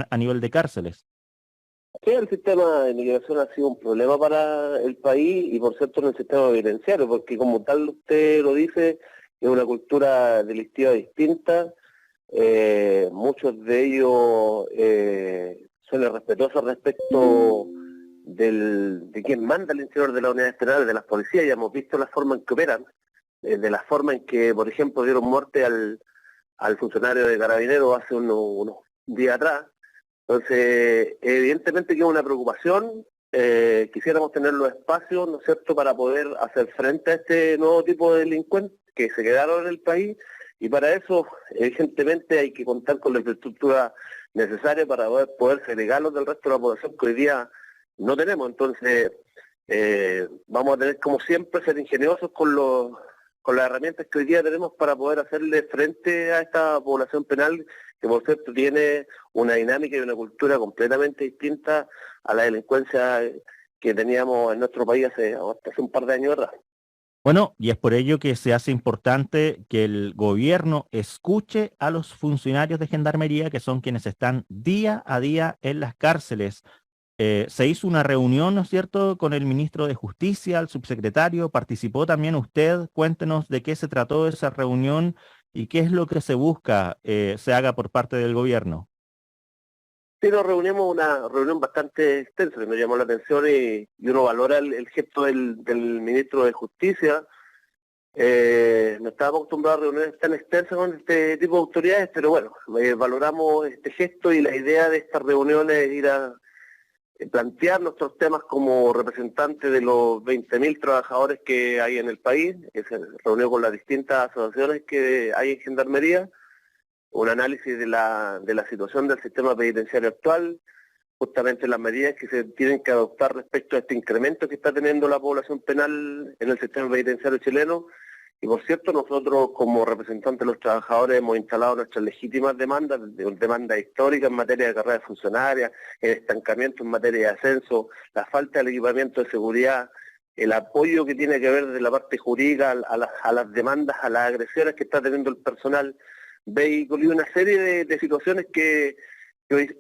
a nivel de cárceles. Sí, el sistema de migración ha sido un problema para el país y por cierto en el sistema penitenciario, porque como tal usted lo dice, es una cultura delictiva distinta, muchos de ellos son irrespetuosos respecto de quien manda al interior de las unidades penales, de las policías. Ya hemos visto la forma en que operan, de la forma en que, por ejemplo, dieron muerte al funcionario de Carabineros hace unos días atrás. Entonces, evidentemente que es una preocupación, quisiéramos tener los espacios, ¿no es cierto?, para poder hacer frente a este nuevo tipo de delincuentes que se quedaron en el país, y para eso, evidentemente, hay que contar con la infraestructura necesaria para poder segregarlos del resto de la población que hoy día no tenemos. Entonces, vamos a tener, como siempre, ser ingeniosos con las herramientas que hoy día tenemos para poder hacerle frente a esta población penal, que por cierto tiene una dinámica y una cultura completamente distinta a la delincuencia que teníamos en nuestro país hasta hace un par de años atrás. Bueno, y es por ello que se hace importante que el gobierno escuche a los funcionarios de Gendarmería, que son quienes están día a día en las cárceles. Se hizo una reunión, ¿no es cierto?, con el ministro de Justicia, el subsecretario, participó también usted. Cuéntenos de qué se trató esa reunión y qué es lo que se busca se haga por parte del gobierno. Sí, nos reunimos una reunión bastante extensa que nos llamó la atención y uno valora el gesto del ministro de Justicia. No estábamos acostumbrados a reuniones tan extensas con este tipo de autoridades, pero bueno, valoramos este gesto y la idea de estas reuniones es ir a plantear nuestros temas como representantes de los 20.000 trabajadores que hay en el país, que se reunió con las distintas asociaciones que hay en Gendarmería, un análisis de la situación del sistema penitenciario actual, justamente las medidas que se tienen que adoptar respecto a este incremento que está teniendo la población penal en el sistema penitenciario chileno. Y por cierto, nosotros como representantes de los trabajadores hemos instalado nuestras legítimas demandas históricas en materia de carrera funcionaria, el estancamiento en materia de ascenso, la falta de equipamiento de seguridad, el apoyo que tiene que ver de la parte jurídica a las demandas, a las agresiones que está teniendo el personal vehículo y una serie de situaciones que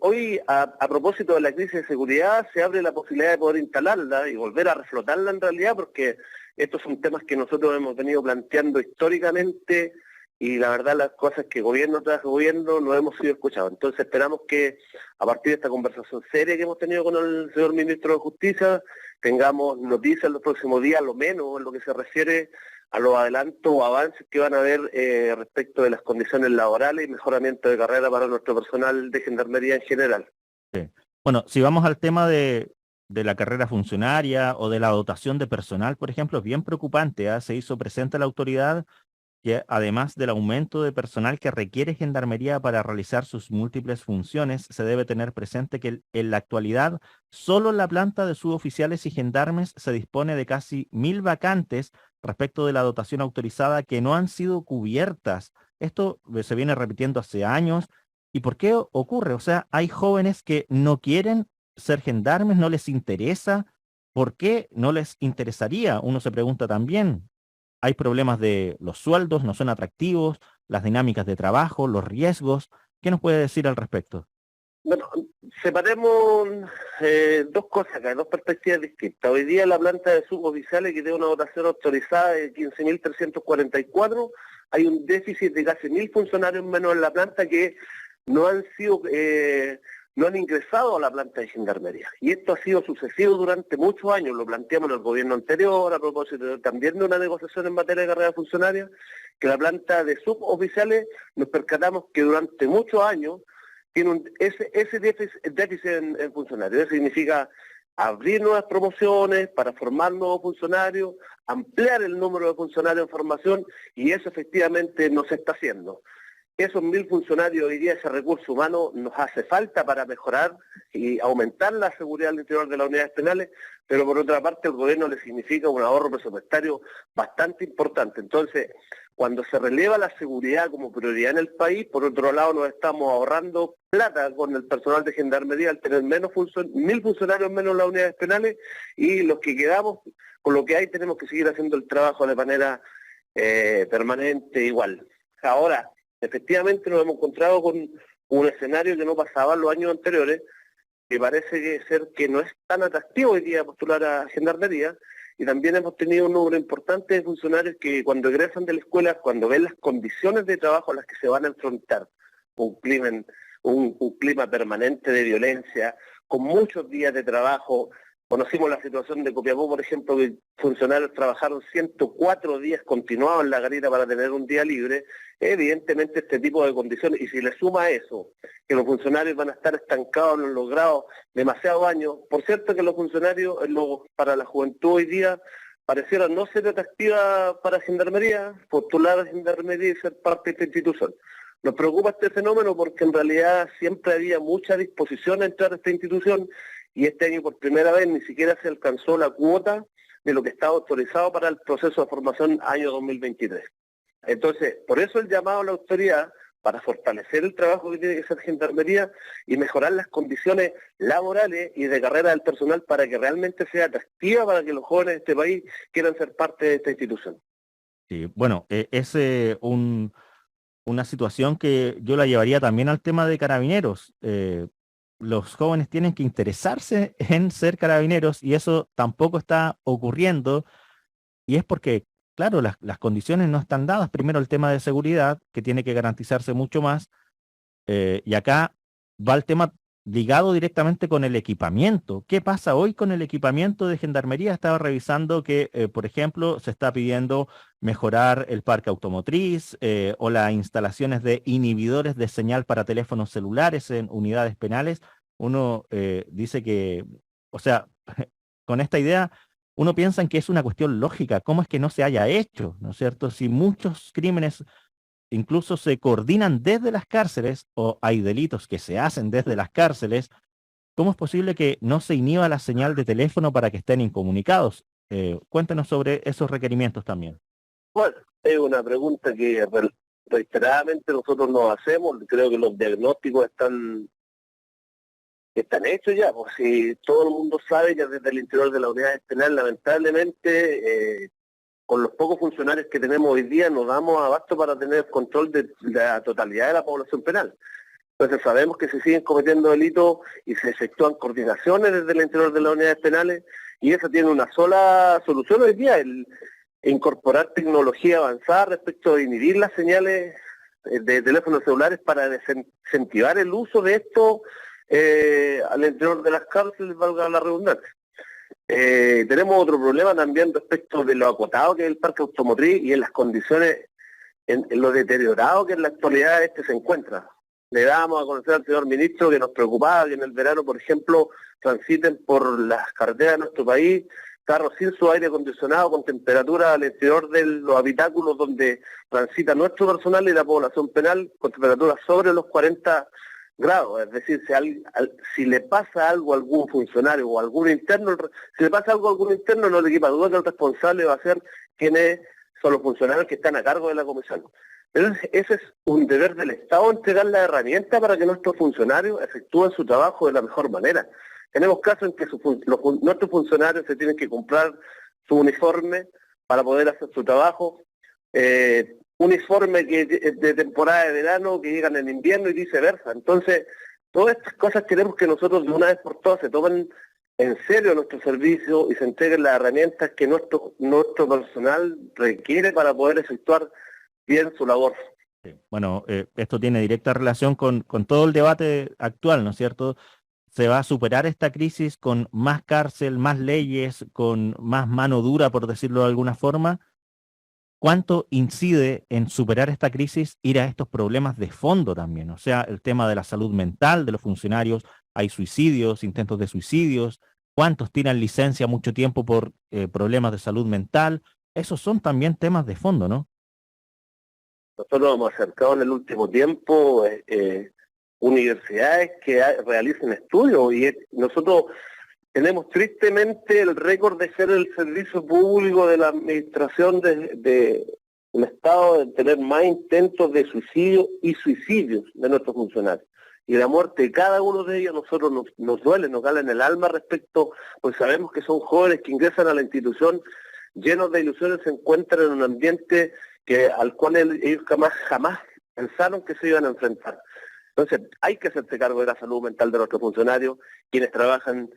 hoy a propósito de la crisis de seguridad se abre la posibilidad de poder instalarla y volver a reflotarla en realidad, porque estos son temas que nosotros hemos venido planteando históricamente y la verdad las cosas que gobierno tras gobierno no hemos sido escuchados. Entonces esperamos que a partir de esta conversación seria que hemos tenido con el señor ministro de Justicia tengamos noticias en los próximos días, lo menos en lo que se refiere a los adelantos o avances que van a haber respecto de las condiciones laborales y mejoramiento de carrera para nuestro personal de Gendarmería en general. Sí. Bueno, si vamos al tema de la carrera funcionaria o de la dotación de personal, por ejemplo, es bien preocupante, ¿ah? Se hizo presente la autoridad que además del aumento de personal que requiere Gendarmería para realizar sus múltiples funciones, se debe tener presente que en la actualidad solo en la planta de suboficiales y gendarmes se dispone de casi 1.000 vacantes respecto de la dotación autorizada que no han sido cubiertas. Esto se viene repitiendo hace años. ¿Y por qué ocurre? O sea, hay jóvenes que no quieren ser gendarmes, no les interesa. ¿Por qué no les interesaría? Uno se pregunta también. Hay problemas de los sueldos, no son atractivos, las dinámicas de trabajo, los riesgos. ¿Qué nos puede decir al respecto? Bueno, separemos dos cosas acá, dos perspectivas distintas. Hoy día la planta de suboficiales que tiene una dotación autorizada de 15.344, hay un déficit de casi 1.000 funcionarios menos en la planta que no han sido, no han ingresado a la planta de Gendarmería. Y esto ha sido sucesivo durante muchos años, lo planteamos en el gobierno anterior, a propósito también de una negociación en materia de carrera funcionaria, que la planta de suboficiales nos percatamos que durante muchos años tiene ese déficit en funcionarios. Eso significa abrir nuevas promociones para formar nuevos funcionarios, ampliar el número de funcionarios en formación, y eso efectivamente no se está haciendo. Esos 1.000 funcionarios hoy día, ese recurso humano, nos hace falta para mejorar y aumentar la seguridad al interior de las unidades penales, pero por otra parte el gobierno le significa un ahorro presupuestario bastante importante. Entonces, cuando se releva la seguridad como prioridad en el país, por otro lado nos estamos ahorrando plata con el personal de Gendarmería al tener 1.000 funcionarios menos en las unidades penales, y los que quedamos, con lo que hay, tenemos que seguir haciendo el trabajo de manera permanente igual. Ahora, efectivamente nos hemos encontrado un escenario que no pasaba en los años anteriores, que parece ser que no es tan atractivo hoy día postular a Gendarmería, y también hemos tenido un número importante de funcionarios que cuando egresan de la escuela, cuando ven las condiciones de trabajo a las que se van a enfrentar, un clima permanente de violencia, con muchos días de trabajo. Conocimos la situación de Copiapó, por ejemplo, que funcionarios trabajaron 104 días continuados en la garita para tener un día libre. Evidentemente este tipo de condiciones, y si le suma a eso, que los funcionarios van a estar estancados en los grados demasiados años, por cierto que los funcionarios, para la juventud hoy día, pareciera no ser atractiva para Gendarmería, postular a Gendarmería y ser parte de esta institución. Nos preocupa este fenómeno porque en realidad siempre había mucha disposición a entrar a esta institución, y este año por primera vez ni siquiera se alcanzó la cuota de lo que estaba autorizado para el proceso de formación año 2023. Entonces, por eso el llamado a la autoridad para fortalecer el trabajo que tiene que hacer Gendarmería y mejorar las condiciones laborales y de carrera del personal para que realmente sea atractiva para que los jóvenes de este país quieran ser parte de esta institución. Sí, bueno, una situación que yo la llevaría también al tema de carabineros. Los jóvenes tienen que interesarse en ser carabineros y eso tampoco está ocurriendo, y es porque, claro, las condiciones no están dadas. Primero el tema de seguridad, que tiene que garantizarse mucho más, y acá va el tema ligado directamente con el equipamiento. ¿Qué pasa hoy con el equipamiento de Gendarmería? Estaba revisando que, por ejemplo, se está pidiendo mejorar el parque automotriz, o las instalaciones de inhibidores de señal para teléfonos celulares en unidades penales. Uno dice que, o sea, con esta idea, uno piensa en que es una cuestión lógica. ¿Cómo es que no se haya hecho? ¿No es cierto? Si muchos crímenes incluso se coordinan desde las cárceles, o hay delitos que se hacen desde las cárceles, ¿cómo es posible que no se inhiba la señal de teléfono para que estén incomunicados? Cuéntanos sobre esos requerimientos también. Bueno, es una pregunta que reiteradamente nosotros nos hacemos. Creo que los diagnósticos están hechos ya, pues si todo el mundo sabe ya desde el interior de la unidad penal, lamentablemente, con los pocos funcionarios que tenemos hoy día, nos damos abasto para tener control de la totalidad de la población penal. Entonces sabemos que se siguen cometiendo delitos y se efectúan coordinaciones desde el interior de las unidades penales, y eso tiene una sola solución hoy día, el incorporar tecnología avanzada respecto de inhibir las señales de teléfonos celulares para desincentivar el uso de esto al interior de las cárceles, valga la redundancia. Tenemos otro problema también respecto de lo acotado que es el parque automotriz y en las condiciones, en lo deteriorado que en la actualidad se encuentra. Le dábamos a conocer al señor ministro que nos preocupaba que en el verano, por ejemplo, transiten por las carreteras de nuestro país carros sin su aire acondicionado, con temperatura al interior de los habitáculos donde transita nuestro personal y la población penal, con temperaturas sobre los 40 grados. Es decir, si le pasa algo a algún funcionario o a algún interno, no le quepa duda que el responsable va a ser quienes son los funcionarios que están a cargo de la comisión. Pero ese es un deber del Estado, entregar la herramienta para que nuestros funcionarios efectúen su trabajo de la mejor manera. Tenemos casos en que nuestros funcionarios se tienen que comprar su uniforme para poder hacer su trabajo, uniforme que de temporada de verano que llegan en invierno y viceversa. Entonces, todas estas cosas queremos que nosotros de una vez por todas se tomen en serio nuestro servicio y se entreguen las herramientas que nuestro personal requiere para poder efectuar bien su labor. Sí. Bueno, esto tiene directa relación con todo el debate actual, ¿no es cierto? ¿Se va a superar esta crisis con más cárcel, más leyes, con más mano dura, por decirlo de alguna forma? ¿Cuánto incide en superar esta crisis ir a estos problemas de fondo también? O sea, el tema de la salud mental de los funcionarios, hay suicidios, intentos de suicidios, ¿cuántos tiran licencia mucho tiempo por problemas de salud mental? Esos son también temas de fondo, ¿no? Nosotros nos hemos acercado en el último tiempo universidades que realicen estudios, y nosotros tenemos tristemente el récord de ser el servicio público de la administración del Estado de tener más intentos de suicidio y suicidios de nuestros funcionarios. Y la muerte de cada uno de ellos nosotros nos duele, nos gala en el alma respecto, pues sabemos que son jóvenes que ingresan a la institución llenos de ilusiones, se encuentran en un ambiente al cual ellos jamás pensaron que se iban a enfrentar. Entonces, hay que hacerse cargo de la salud mental de nuestros funcionarios, quienes trabajan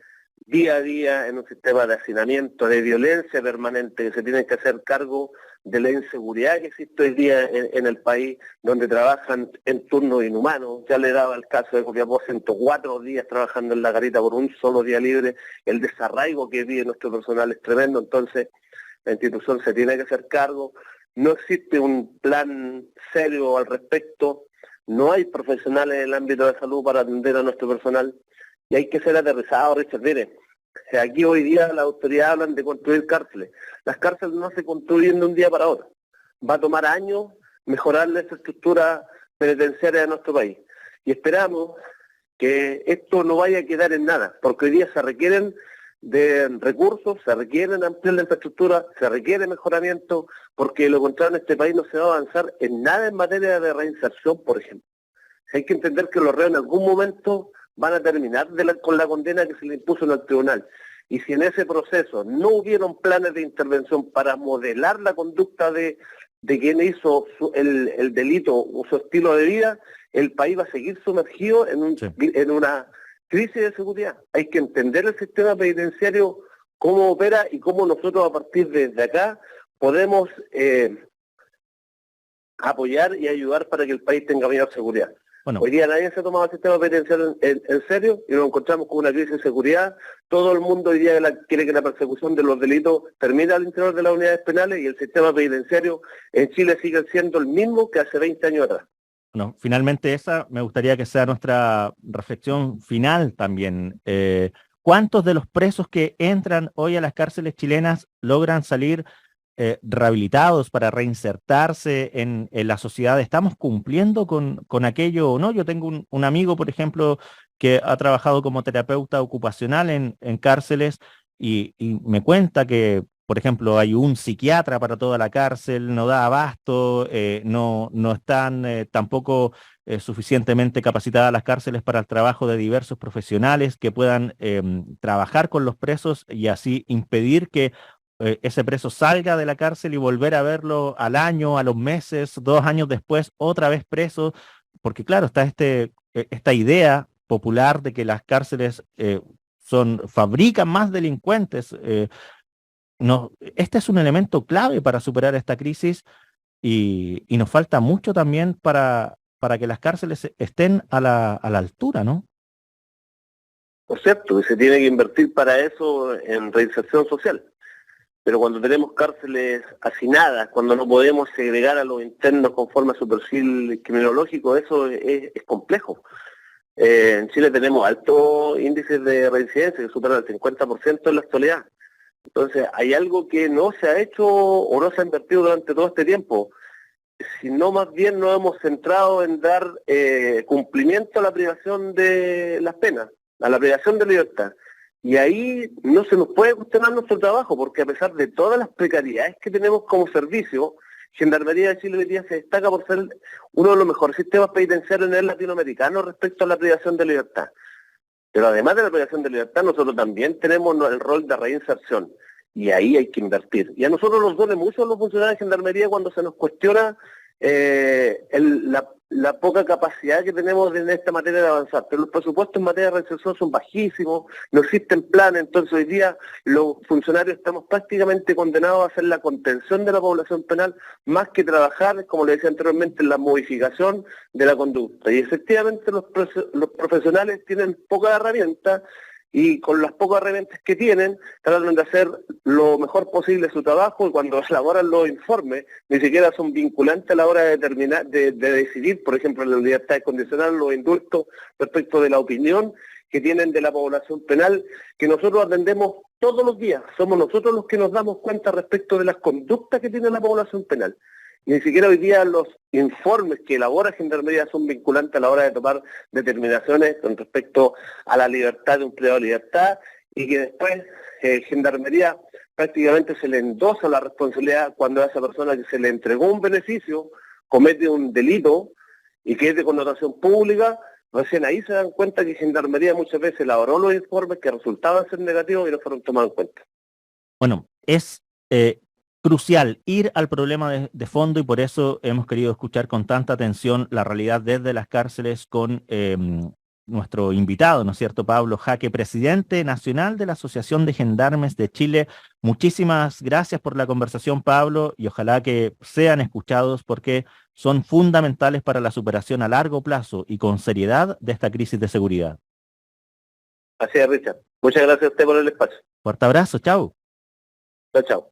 día a día en un sistema de hacinamiento, de violencia permanente, que se tienen que hacer cargo de la inseguridad que existe hoy día en el país, donde trabajan en turnos inhumanos. Ya le daba el caso de Copiapó, 104 días trabajando en la garita por un solo día libre. El desarraigo que vive nuestro personal es tremendo, entonces la institución se tiene que hacer cargo. No existe un plan serio al respecto, no hay profesionales en el ámbito de salud para atender a nuestro personal, y hay que ser aterrizado, Richard. Mire, aquí hoy día las autoridades hablan de construir cárceles. Las cárceles no se construyen de un día para otro. Va a tomar años mejorar la infraestructura penitenciaria de nuestro país. Y esperamos que esto no vaya a quedar en nada, porque hoy día se requieren de recursos, se requieren ampliar la infraestructura, se requiere mejoramiento, porque de lo contrario en este país no se va a avanzar en nada en materia de reinserción, por ejemplo. Hay que entender que los reos en algún momento van a terminar con la condena que se le impuso en el tribunal. Y si en ese proceso no hubieron planes de intervención para modelar la conducta de quien hizo el delito o su estilo de vida, el país va a seguir sumergido en una crisis de seguridad. Hay que entender el sistema penitenciario, cómo opera y cómo nosotros a partir de acá podemos apoyar y ayudar para que el país tenga mayor seguridad. Bueno, hoy día nadie se ha tomado el sistema penitenciario en serio y nos encontramos con una crisis de seguridad. Todo el mundo hoy día quiere que la persecución de los delitos termine al interior de las unidades penales, y el sistema penitenciario en Chile sigue siendo el mismo que hace 20 años atrás. Bueno, finalmente esa me gustaría que sea nuestra reflexión final también. ¿Cuántos de los presos que entran hoy a las cárceles chilenas logran salir rehabilitados para reinsertarse en la sociedad? ¿Estamos cumpliendo con aquello o no? Yo tengo un amigo, por ejemplo, que ha trabajado como terapeuta ocupacional en cárceles y me cuenta que, por ejemplo, hay un psiquiatra para toda la cárcel, no da abasto, no están tampoco suficientemente capacitadas las cárceles para el trabajo de diversos profesionales que puedan trabajar con los presos y así impedir que ese preso salga de la cárcel y volver a verlo al año, a los meses, 2 años después, otra vez preso, porque claro, está esta idea popular de que las cárceles fabrican más delincuentes. No, este es un elemento clave para superar esta crisis y nos falta mucho también para que las cárceles estén a la altura, ¿no? Por cierto, y se tiene que invertir para eso en reinserción social. Pero cuando tenemos cárceles hacinadas, cuando no podemos segregar a los internos conforme a su perfil criminológico, eso es complejo. En Chile tenemos altos índices de reincidencia que superan el 50% en la actualidad. Entonces, hay algo que no se ha hecho o no se ha invertido durante todo este tiempo, sino más bien nos hemos centrado en dar cumplimiento a la privación de las penas, a la privación de libertad. Y ahí no se nos puede cuestionar nuestro trabajo, porque a pesar de todas las precariedades que tenemos como servicio, Gendarmería de Chile hoy día se destaca por ser uno de los mejores sistemas penitenciarios a nivel latinoamericano respecto a la privación de libertad. Pero además de la privación de libertad, nosotros también tenemos el rol de reinserción, y ahí hay que invertir. Y a nosotros nos duele mucho a los funcionarios de Gendarmería cuando se nos cuestiona la poca capacidad que tenemos en esta materia de avanzar. Pero los presupuestos en materia de reinserción son bajísimos, no existen planes, entonces hoy día los funcionarios estamos prácticamente condenados a hacer la contención de la población penal más que trabajar, como le decía anteriormente, en la modificación de la conducta. Y efectivamente los profesionales tienen pocas herramientas, y con las pocas herramientas que tienen, tratan de hacer lo mejor posible su trabajo, y cuando elaboran los informes, ni siquiera son vinculantes a la hora de determinar, de decidir, por ejemplo, la libertad condicional, los indultos, respecto de la opinión que tienen de la población penal, que nosotros atendemos todos los días. Somos nosotros los que nos damos cuenta respecto de las conductas que tiene la población penal. Y ni siquiera hoy día los informes que elabora Gendarmería son vinculantes a la hora de tomar determinaciones con respecto a la libertad de un privado de libertad, y que después Gendarmería prácticamente se le endosa la responsabilidad cuando a esa persona que se le entregó un beneficio comete un delito y que es de connotación pública. Recién ahí se dan cuenta que Gendarmería muchas veces elaboró los informes que resultaban ser negativos y no fueron tomados en cuenta. Bueno, es crucial ir al problema de fondo, y por eso hemos querido escuchar con tanta atención la realidad desde las cárceles con nuestro invitado, ¿no es cierto?, Pablo Jaque, presidente nacional de la Asociación de Gendarmes de Chile. Muchísimas gracias por la conversación, Pablo, y ojalá que sean escuchados porque son fundamentales para la superación a largo plazo y con seriedad de esta crisis de seguridad. Así es, Richard. Muchas gracias a usted por el espacio. Fuerte abrazo, chao. Chao, chao.